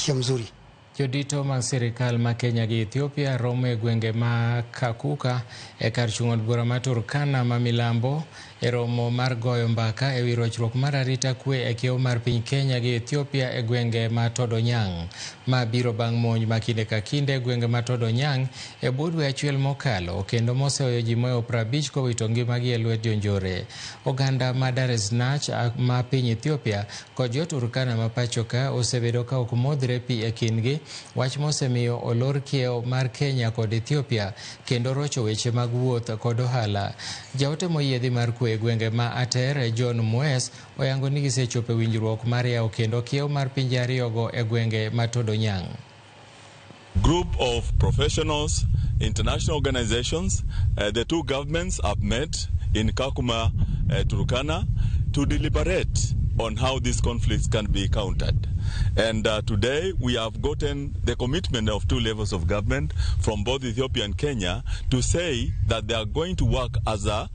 kupitia mzuri. Jodito mag sirkal ma Kenya gi Ethiopia romo e gwenge ma Kakuka e kar chung' od bura ma Turkana ma milambo e romo mar goyo mbaka e wi rochruok mar arita kwe e kiewo mar piny Kenya gi Ethiopia e gwenge ma Todonyang' ma biro bang' monj ma kinde ka kinde e gwenge ma Todonyang' e bwo dwe achiel mokalo kendo moseweyo ji moyo 50 kowito ngimagi e lwet jonjore. Oganda ma Dar es Nach ma piny Ethiopia kod jo Turkana ma pachoka osebedo ka ok modhre pi e kindgi, wach mosemiyo olor kiewo mar Kenya kod Ethiopia kendo rocho weche mag wuoth kod ohala. Jaote moyiedhi mar kwe e gwenge ma Ater John Mwes oyango ni gisechopo winjruok mar yawo kendo kiewo mar pinje ariyogo e gwenge ma Todonyang'. Group of professionals, international organizations, the two governments have met in Kakuma, Turkana, to deliberate on how these conflicts can be countered. And today we have gotten the commitment of two levels of government from both Ethiopia and Kenya to say that they are going to work as a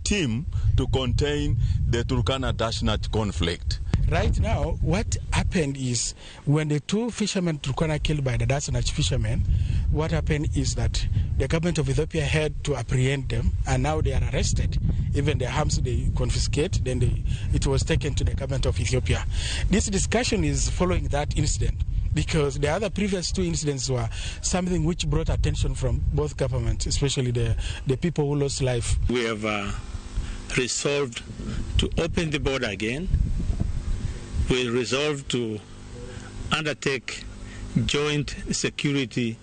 team to contain the Turkana-Dashnach conflict. Right now, what happened is when the two fishermen Turkana killed by the Dashnach fishermen, what happened is that the government of Ethiopia had to apprehend them, and now they are arrested. Even the arms they confiscate, then it was taken to the government of Ethiopia. This discussion is following that incident, because the other previous two incidents were something which brought attention from both governments, especially the people who lost life. We have resolved to open the border again. We resolved to undertake joint security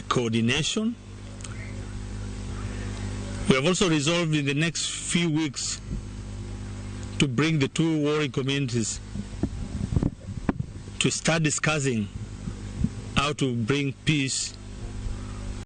coordination. We have also resolved in the next few weeks to bring the two warring communities to start discussing how to bring peace